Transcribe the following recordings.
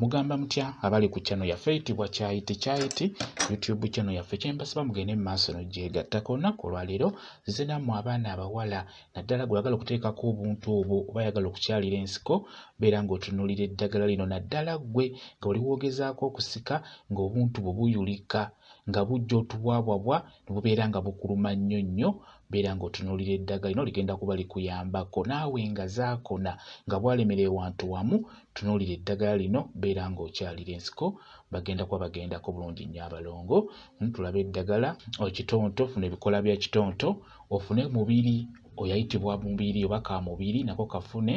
Mugamba mutya abali ku channel yaffe eyitibwa Kyayiti YouTube channel yaffe kyembasaba mugende mu maaso n'ogyegattako. Olunaku olwaleero nze nammwe abaana abawala naddala gwe oyagala okuteekako obuntu obwo oba oyagala okukyalira ensiko beera ng'otunuulira eddagala lino naddala ggwe nga oli woogezaako okusika ng'obuntu bwe buyulika nga bujja otubwabwabwa ne bubeera nga bukuluma nnyo beera ng'otunuulira eddagala lino ligenda kuba likuyambako. Naawe nga zaakona nga bwalemera ewantu wamu tunuulira eddagala lino beera ng'okyalira ensiko bagenda kuba bagendako bulungi nnyo abalongo. Tulaba eddagala ekitonto, ofune ebikola bya kitonto, ofune mubiri oyayitibwa mubiri oba ka mubiri nako kafune,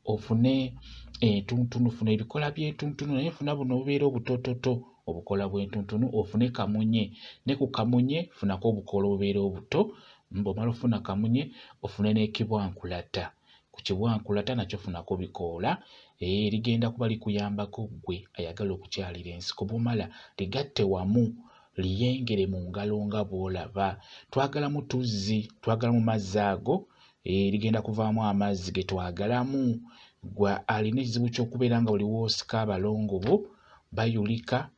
ofune entuntunu, funa ebikola by'entuntunu naye funa buno obubeera obutototo obukola bw'entuntunu, ofune kamunye ne ku kamunye funako obukola obubeera obuto. Bw'omala ofuna kamunye ofune n'ekibwankulata, ku kibwankulata nakyo funako bikoola ligenda kuba likuyambako ggwe ayagala okukyalira ensiko. Bw'omala ligatte wamu liyengere mu ngalo nga bw'olaba. Twagalamu tuzzi, twagalamu mazzi ago ligenda kuvaamu amazzi ge twagalamu. Gwe alina ekizibu ky'okubeera nga buli w'osika abalongo bo bayulika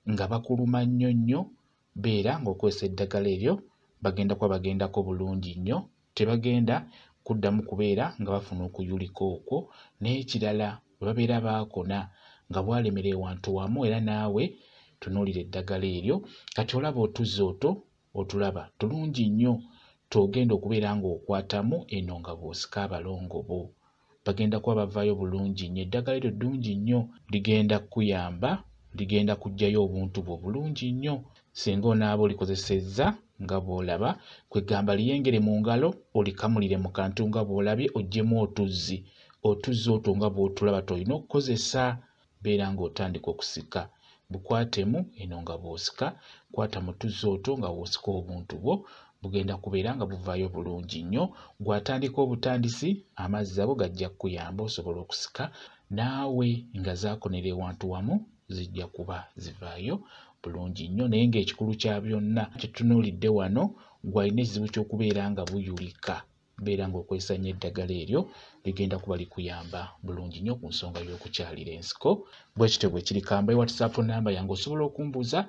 nga bakuluma nnyo beera ng'okozesa eddagala eryo bagenda kuba bagendako bulungi nnyo, tebagenda kuddamu kubeera nga bafuna okuyulika okwo. N'ekirala bwe babeera baakona nga bwalemera ewantu wamu era naawe tunuulira eddagala eryo. Kati olaba otuzzi otwo otulaba tulungi nnyo togenda okubeera ng'okwatamu eno nga bw'osika abalongo bo bagenda kuba bavaayo bulungi nnyo. Eddagala eryo ddungi nnyo ligenda kukuyamba, ligenda kuggyayo obuntu bwo bulungi nnyo. Singa onaaba olikozesezza nga bw'olaba kwegamba liyengere mu ngalo olikamulire mu kantu nga bw'olabye oggyemu otuzzi otwo nga bw'otulaba tolina okukozesa beera ng'otandika okusika. Bukwatemu eno nga bw'osika, kwata mu tuzzi otwo nga bw'osika obuntu bwo bugenda kubeera nga buvaayo bulungi nnyo. Gw'atandika obutandisi amazzi ago gajja kukuyamba osobola okusika naawe nga zaakonera ewantu wamu zijja kuba zivaayo bulungi nnyo. Naye ng'ekikulu kya byonna kye tutunuulidde wano gw'alina ekizibu ky'okubeera nga buyulika beera ng'okozesa nnyo eddagala eryo ligenda kuba likuyamba bulungi nnyo ku nsonga y'okukyalira ensiko. Bwe kityo bwe kiri kamba WhatsApp namba yange osobola okumbuuza,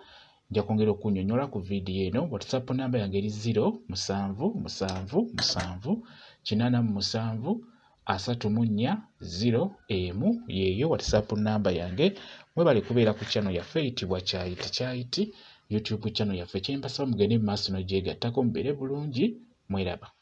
nja kwongera okunnyonnyola ku viidiyo eno. WhatsApp namba yange eri 0777873401 yeeyo WhatsApp namba yange. Mwebale kubeera ku channel yaffe eyitibwa Kyayiti YouTube channel yaffe kyembasaba mugende mu maaso n'ogyegattako mubeere bulungi. Mweraba.